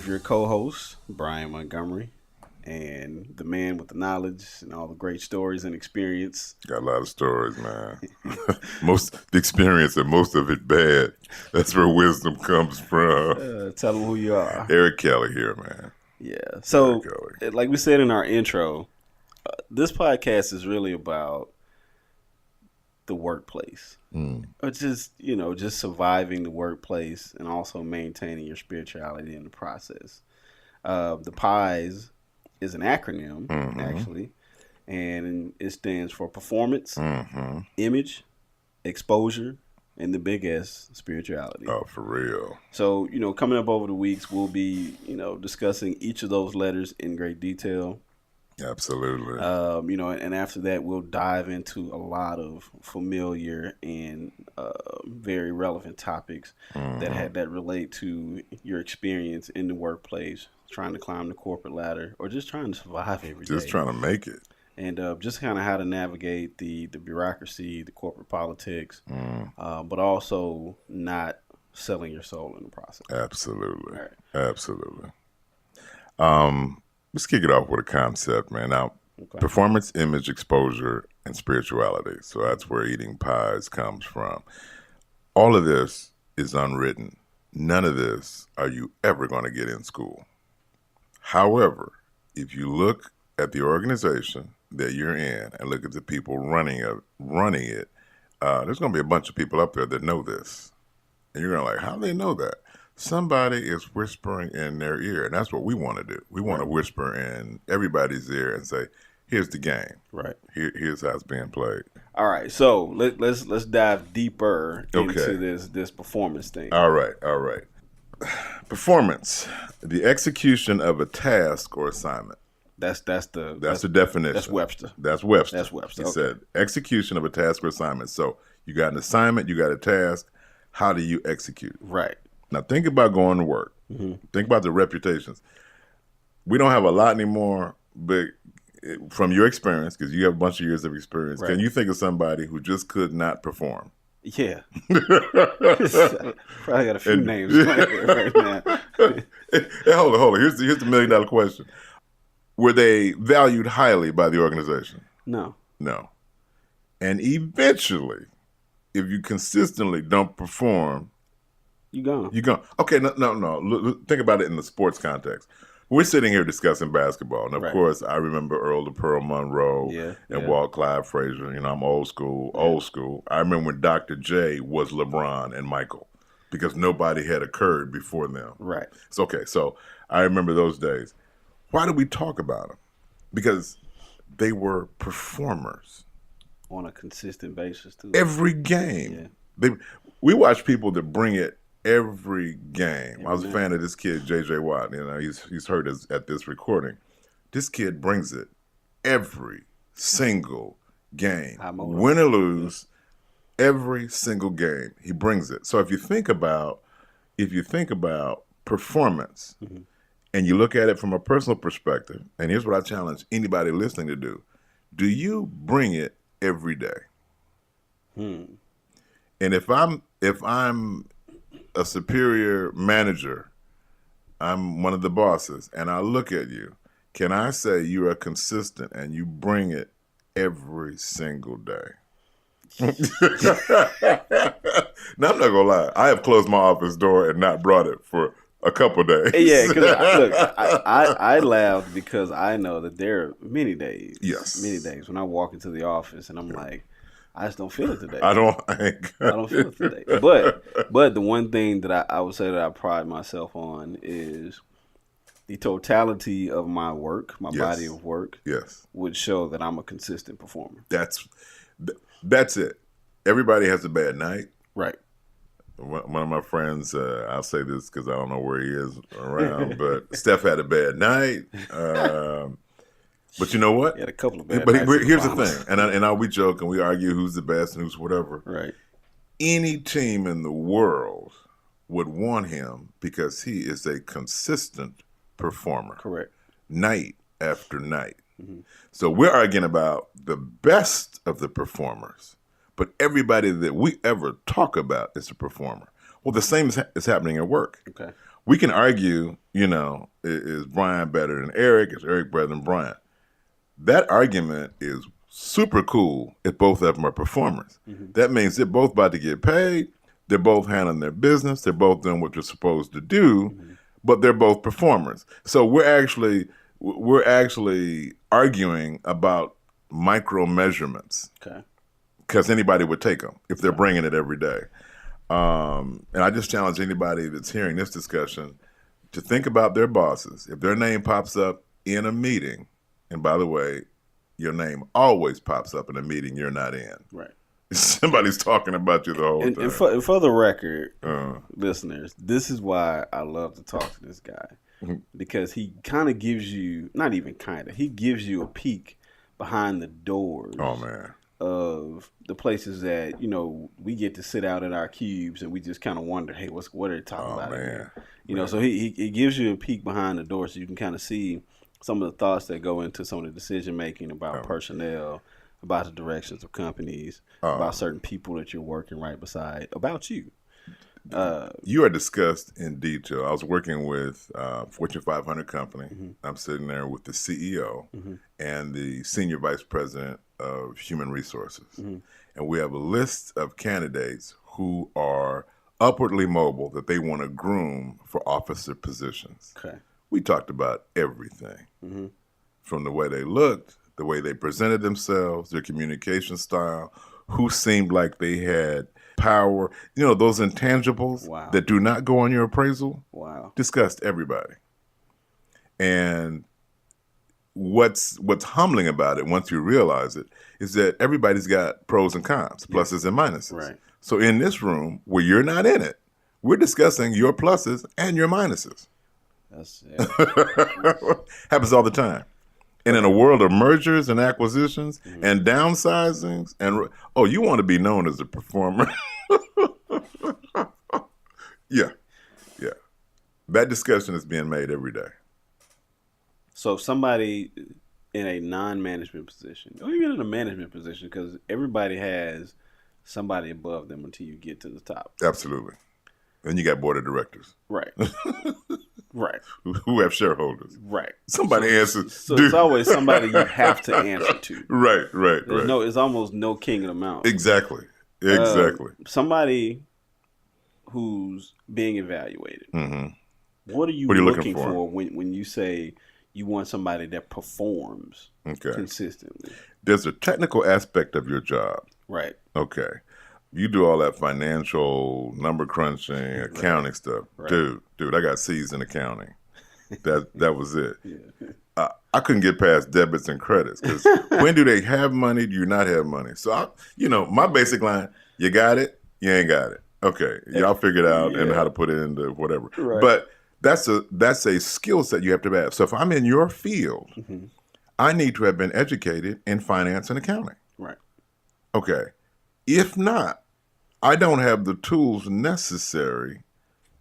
Your co-host, Brian Montgomery, and the man with the knowledge and all the great stories and experience. Got a lot of stories, man. Most the experience and most of it bad. That's where wisdom comes from. Tell them who you are. Eric Kelly here, man. Yeah. So, like we said in our intro, this podcast is really about the workplace. Or just surviving the workplace and also maintaining your spirituality in the process. The PIES is an acronym, actually, and it stands for performance, image, exposure, and the big S, spirituality. Oh, for real. So, coming up over the weeks, we'll be, discussing each of those letters in great detail. Absolutely. And after that, we'll dive into a lot of familiar and very relevant topics that relate to your experience in the workplace, trying to climb the corporate ladder, or just trying to survive every day. Just trying to make it. And just kind of how to navigate the bureaucracy, the corporate politics, but also not selling your soul in the process. Absolutely. Right. Absolutely. Let's kick it off with a concept, man. Now, performance, image, exposure, and spirituality. So that's where eating pies comes from. All of this is unwritten. None of this are you ever going to get in school. However, if you look at the organization that you're in and look at the people running it, there's going to be a bunch of people up there that know this. And you're going to how do they know that? Somebody is whispering in their ear, and that's what we want to do. We want to whisper in everybody's ear and say, "Here's the game. Right. Here's how it's being played." All right. So let's dive deeper into this performance thing. All right. Performance, the execution of a task or assignment. That's the definition. That's Webster. That's Webster. He said execution of a task or assignment. So you got an assignment, you got a task. How do you execute? Right. Now, think about going to work. Think about the reputations. We don't have a lot anymore, but from your experience, because you have a bunch of years of experience, can you think of somebody who just could not perform? Yeah. Probably got a few names right now. Hey, hold on. Here's the $1 million question. Were they valued highly by the organization? No. And eventually, if you consistently don't perform, you gone. Okay, no. Think about it in the sports context. We're sitting here discussing basketball, and of course, I remember Earl the Pearl Monroe and Walt Clyde Frazier. I'm old school. I remember when Dr. J was LeBron and Michael, because nobody had occurred before them. Right. It's okay. So I remember those days. Why do we talk about them? Because they were performers on a consistent basis too. Every game. We watch people that bring it. Every game. I was a fan of this kid, J.J. Watt. He's heard at this recording. This kid brings it every single game. Win or lose, every single game, he brings it. So if you think about performance and you look at it from a personal perspective, and here's what I challenge anybody listening to do. Do you bring it every day? And if I'm a superior manager, I'm one of the bosses, and I look at you, can I say you are consistent and you bring it every single day? Now, I'm not going to lie. I have closed my office door and not brought it for a couple days. Yeah, because I laughed because I know that there are many days when I walk into the office and I'm like, I just don't feel it today. I don't feel it today. But the one thing that I would say that I pride myself on is the totality of my work, my body of work, would show that I'm a consistent performer. That's it. Everybody has a bad night. Right. One of my friends, I'll say this because I don't know where he is around, but Steph had a bad night. But you know what? He had a couple of bad nights. But here's the thing, and we joke and we argue who's the best and who's whatever. Right. Any team in the world would want him because he is a consistent performer. Correct. night after night. Mm-hmm. So we're arguing about the best of the performers, but everybody that we ever talk about is a performer. Well, the same is happening at work. Okay. We can argue, is Brian better than Eric? Is Eric better than Brian? That argument is super cool if both of them are performers. Mm-hmm. That means they're both about to get paid. They're both handling their business. They're both doing what they're supposed to do, but they're both performers. So we're actually arguing about micro measurements. Okay. Because anybody would take them if they're bringing it every day. And I just challenge anybody that's hearing this discussion to think about their bosses. If their name pops up in a meeting, and by the way, your name always pops up in a meeting you're not in. Right. Somebody's talking about you the whole time. And for the record, listeners, this is why I love to talk to this guy. Because he kind of gives you, not even kind of, he gives you a peek behind the doors. Oh, man. Of the places that, we get to sit out in our cubes and we just kind of wonder, hey, what are they talking about here? So he gives you a peek behind the door so you can kind of see some of the thoughts that go into some of the decision making about personnel, about the directions of companies, about certain people that you're working right beside, about you. You are discussed in detail. I was working with Fortune 500 company. Mm-hmm. I'm sitting there with the CEO and the senior vice president of human resources. Mm-hmm. And we have a list of candidates who are upwardly mobile that they want to groom for officer positions. Okay. We talked about everything from the way they looked, the way they presented themselves, their communication style, who seemed like they had power, those intangibles that do not go on your appraisal. Wow. Discussed everybody. And what's humbling about it, once you realize it, is that everybody's got pros and cons, pluses and minuses. Right. So in this room, where you're not in it, we're discussing your pluses and your minuses. That's Happens all the time. And in a world of mergers and acquisitions and downsizings, and you want to be known as a performer. Yeah. That discussion is being made every day. So if somebody in a non-management position, or even in a management position, because everybody has somebody above them until you get to the top. Absolutely. And you got board of directors. Right. Right. Who have shareholders. Right. Somebody answers. So it's always somebody you have to answer to. Right. It's almost no king of the mountain. Exactly. Somebody who's being evaluated. Mm-hmm. What are you looking for when you say you want somebody that performs consistently? There's a technical aspect of your job. Right. Okay. You do all that financial number crunching, accounting stuff. Right. Dude, I got C's in accounting. That was it. Yeah. I couldn't get past debits and credits because when do they have money? Do you not have money? So, my basic line, you got it, you ain't got it. Okay, y'all figure it out and how to put it into whatever. Right. But that's a skill set you have to have. So if I'm in your field, I need to have been educated in finance and accounting. Right. Okay. If not, I don't have the tools necessary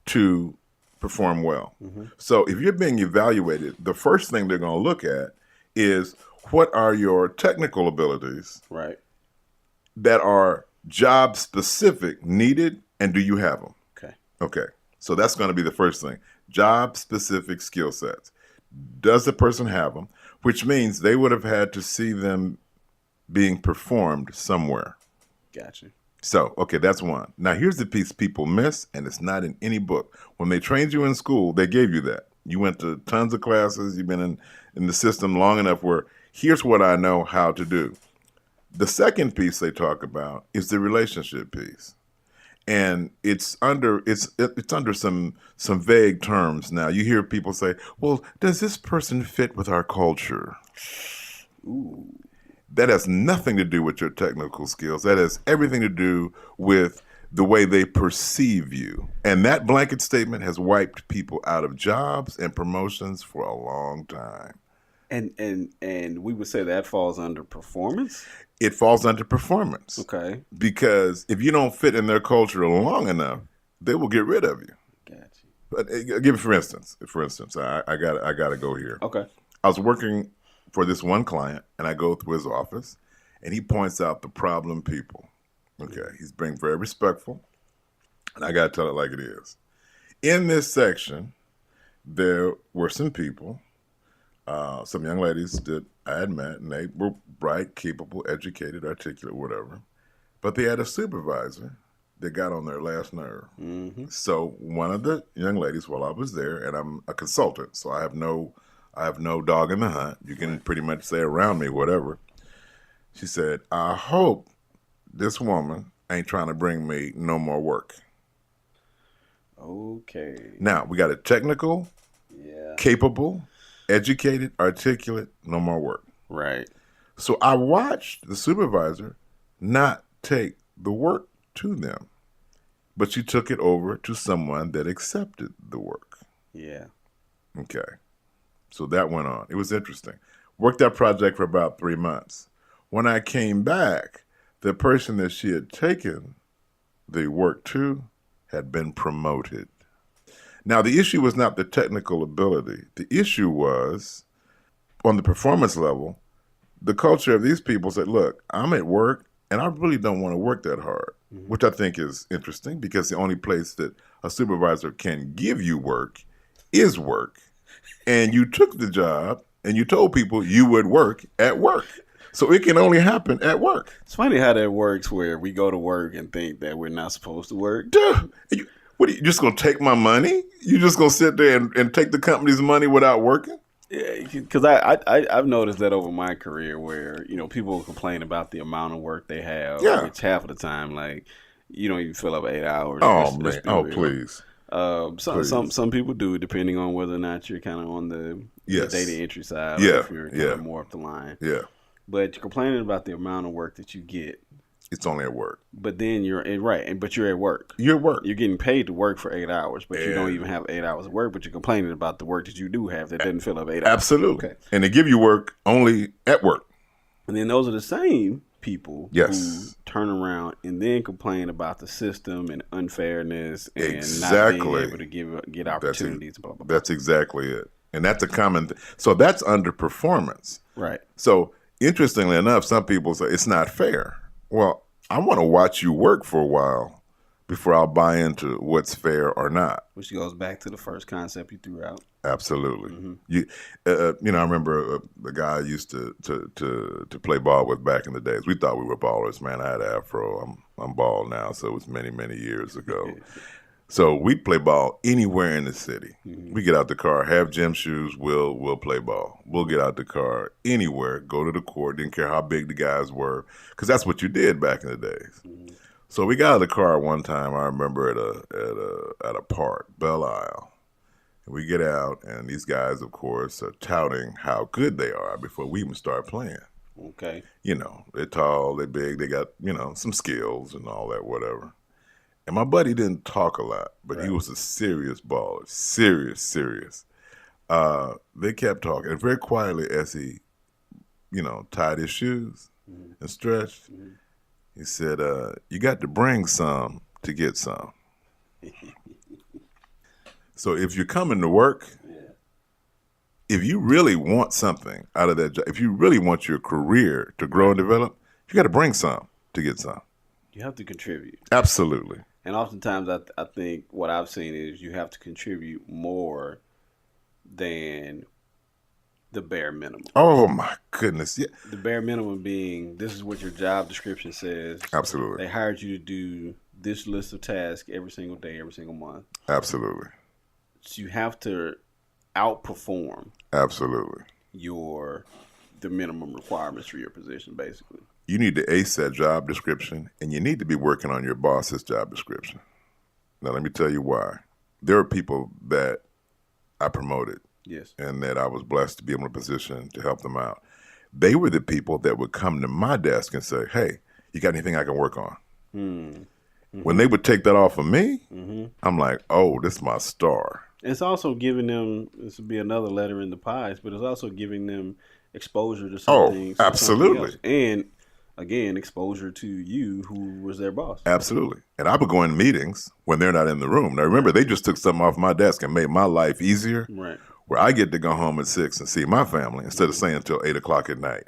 to perform well. Mm-hmm. So if you're being evaluated, the first thing they're going to look at is what are your technical abilities that are job specific needed, and do you have them? Okay. So that's going to be the first thing. Job specific skill sets. Does the person have them? Which means they would have had to see them being performed somewhere. Gotcha. So, that's one. Now, here's the piece people miss, and it's not in any book. When they trained you in school, they gave you that. You went to tons of classes. You've been in the system long enough where here's what I know how to do. The second piece they talk about is the relationship piece. And it's under some vague terms now. You hear people say, well, does this person fit with our culture? Ooh. That has nothing to do with your technical skills. That has everything to do with the way they perceive you. And that blanket statement has wiped people out of jobs and promotions for a long time. And we would say that falls under performance? It falls under performance. Okay. Because if you don't fit in their culture long enough, they will get rid of you. Gotcha. But give it for instance. I got to go here. Okay. I was working for this one client, and I go through his office, and he points out the problem people. Okay, he's being very respectful, and I got to tell it like it is. In this section, there were some people, some young ladies that I had met, and they were bright, capable, educated, articulate, whatever. But they had a supervisor that got on their last nerve. Mm-hmm. So one of the young ladies, while I was there, and I'm a consultant, so I have no dog in the hunt. You can pretty much say around me whatever. She said, I hope this woman ain't trying to bring me no more work. Okay. Now, we got a technical, capable, educated, articulate, no more work. Right. So I watched the supervisor not take the work to them, but she took it over to someone that accepted the work. Yeah. Okay. So that went on. It was interesting. Worked that project for about 3 months. When I came back, the person that she had taken the work to had been promoted. Now, the issue was not the technical ability. The issue was, on the performance level, the culture of these people said, look, I'm at work, and I really don't want to work that hard, which I think is interesting because the only place that a supervisor can give you work is work. And you took the job, and you told people you would work at work. So it can only happen at work. It's funny how that works where we go to work and think that we're not supposed to work. Duh. What are you just going to take my money? You just going to sit there and take the company's money without working? Yeah, because I've noticed that over my career where, people complain about the amount of work they have. Yeah. Which half of the time, like, you don't even fill up 8 hours. Oh, man. Oh, please. Some people do, depending on whether or not you're kind of on the data entry side. Or if you're kind of more up the line. Yeah. But you're complaining about the amount of work that you get. It's only at work. But then you're at work. You're at work. You're getting paid to work for 8 hours, but you don't even have 8 hours of work, but you're complaining about the work that you do have that doesn't fill up 8 hours. Absolutely. Okay. And they give you work only at work. And then those are the same people who Yes. turn around and then complain about the system and unfairness and Exactly. not being able to get opportunities. Blah, blah, blah. That's exactly it. And that's a common so that's underperformance. Right. So interestingly enough, some people say it's not fair. Well, I want to watch you work for a while before I'll buy into what's fair or not. Which goes back to the first concept you threw out. Absolutely. Mm-hmm. I remember the guy I used to play ball with back in the days. We thought we were ballers, man. I had an afro. I'm bald now, so it was many, many years ago. So we'd play ball anywhere in the city. Mm-hmm. We get out the car, have gym shoes, we'll play ball. We'll get out the car anywhere, go to the court, didn't care how big the guys were, because that's what you did back in the days. Mm-hmm. So we got out of the car one time, I remember at a park, Belle Isle. And we get out, and these guys, of course, are touting how good they are before we even start playing. Okay. They're tall, they're big, they got, some skills and all that, whatever. And my buddy didn't talk a lot, but he was a serious baller, serious. They kept talking, and very quietly as he, tied his shoes and stretched, he said, you got to bring some to get some. So if you're coming to work, if you really want something out of that job, if you really want your career to grow and develop, you got to bring some to get some. You have to contribute. Absolutely. And oftentimes, I think what I've seen is you have to contribute more than the bare minimum. Oh, my goodness. Yeah. The bare minimum being, this is what your job description says. Absolutely. They hired you to do this list of tasks every single day, every single month. Absolutely. So you have to outperform. Absolutely. The minimum requirements for your position, basically. You need to ace that job description, and you need to be working on your boss's job description. Now, let me tell you why. There are people that I promoted, and that I was blessed to be in a position to help them out. They were the people that would come to my desk and say, hey, you got anything I can work on? Mm-hmm. When they would take that off of me, I'm like, oh, this is my star. It's also giving them, this would be another letter in the pies, but it's also giving them exposure to something. Oh, absolutely. And again, exposure to you, who was their boss. Absolutely. And I would go in meetings when they're not in the room. Now, remember, they just took something off my desk and made my life easier. Right. where I get to go home at 6 and see my family instead of staying until 8 o'clock at night.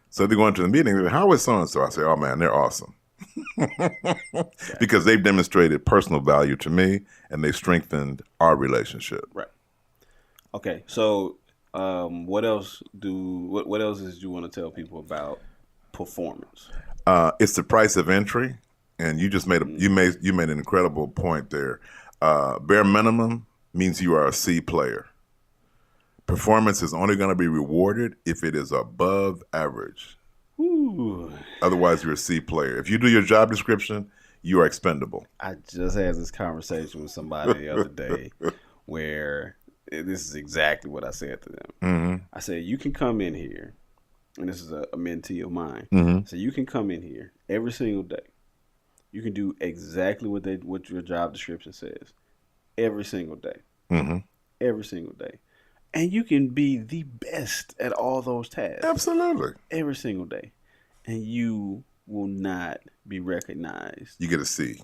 So they go into the meeting, they're like, how is so-and-so? I say, oh man, they're awesome. Because they've demonstrated personal value to me and they've strengthened our relationship. Right. Okay. So what else is you want to tell people about performance? It's the price of entry. And you just made you made an incredible point there. Bare minimum means you are a C player. Performance is only going to be rewarded if it is above average. Ooh. Otherwise, you're a C player. If you do your job description, you are expendable. I just had this conversation with somebody the other day where this is exactly what I said to them. Mm-hmm. I said, you can come in here, and this is a mentee of mine. Mm-hmm. So you can come in here every single day. You can do exactly what your job description says every single day. Mm-hmm. Every single day. And you can be the best at all those tasks. Absolutely. Every single day. And you will not be recognized. You get a C.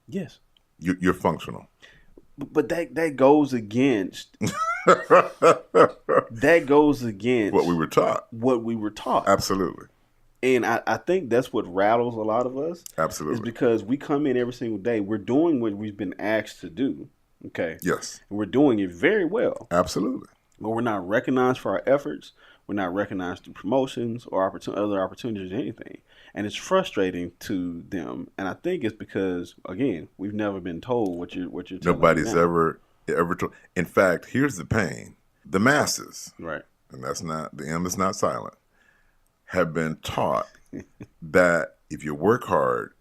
Yes. You're functional. But that goes against what we were taught. Absolutely. And I think that's what rattles a lot of us. Absolutely. Is because we come in every single day. We're doing what we've been asked to do. Okay. Yes. And we're doing it very well. Absolutely. But we're not recognized for our efforts. We're not recognized through promotions or other opportunities or anything. And it's frustrating to them. And I think it's because, again, we've never been told what you're telling Nobody's now. ever told. In fact, here's the pain. The masses, right? And that's not, the M is not silent, have been taught that if you work hard,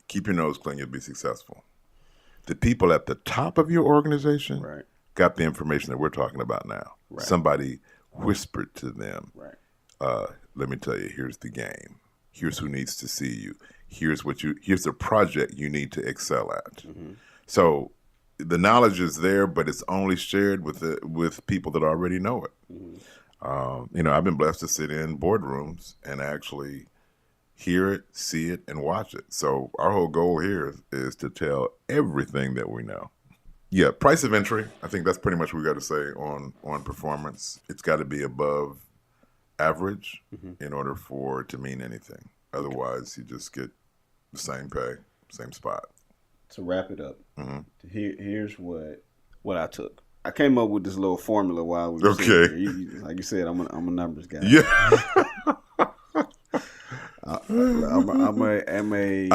keep your nose clean, you'll be successful. The people at the top of your organization right. got the information that we're talking about now. Right. Somebody whispered to them, right. Let me tell you, here's the game. Here's who needs to see you. Here's the project you need to excel at. Mm-hmm. So the knowledge is there, but it's only shared with people that already know it. Mm-hmm. I've been blessed to sit in boardrooms and actually hear it, see it, and watch it. So our whole goal here is to tell everything that we know. Yeah, price of entry. I think that's pretty much what we got to say on performance. It's got to be above average in order for it to mean anything. Otherwise, you just get the same pay, same spot. To wrap it up, here's what I took. I came up with this little formula while we were sitting here. Like you said, I'm a numbers guy. Yeah. I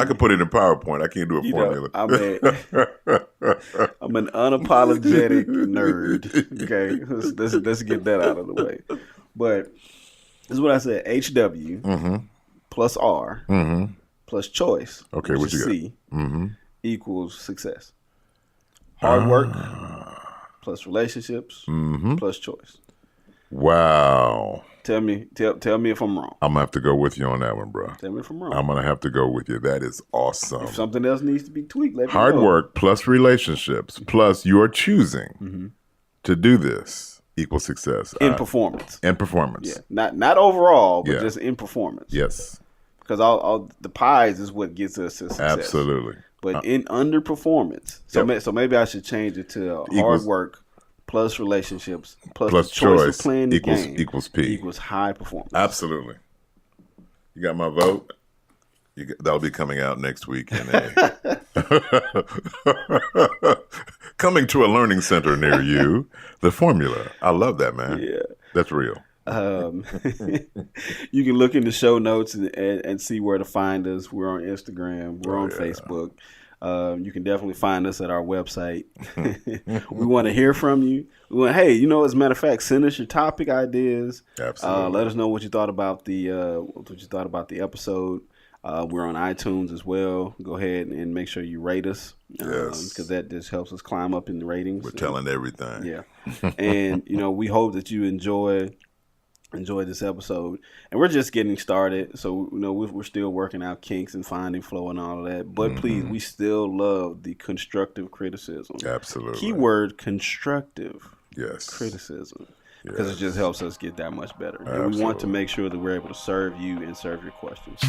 could put it in PowerPoint. I can't do a formula. I'm an unapologetic nerd. Okay, let's get that out of the way. But this is what I said: HW plus R plus choice, which is you C, equals success. Hard work plus relationships plus choice. Wow. Tell me if I'm wrong. I'm going to have to go with you on that one, bro. Tell me if I'm wrong. I'm going to have to go with you. That is awesome. If something else needs to be tweaked, let me know. Hard work plus relationships plus your choosing to do this equals success. In performance. In performance. Yeah. Not overall, but just in performance. Yes. Because all the pies is what gets us to success. Absolutely. But in underperformance. So maybe I should change it to hard work plus relationships plus choice of playing the game equals P equals high performance. Absolutely. You got my vote. That'll be coming out next week in coming to a learning center near you. The formula. I love that, man. Yeah, that's real. You can look in the show notes and see where to find us. We're on Instagram. We're on Facebook. You can definitely find us at our website. We want to hear from you. As a matter of fact, send us your topic ideas. Absolutely. Let us know what you thought about the episode. We're on iTunes as well. Go ahead and make sure you rate us. Because that just helps us climb up in the ratings. We're telling everything. Yeah. And we hope that you enjoy this episode, and we're just getting started, so we're still working out kinks and finding flow and all of that, but please, we still love the constructive criticism. Absolutely. Keyword constructive criticism, because it just helps us get that much better. And we want to make sure that we're able to serve you and serve your questions.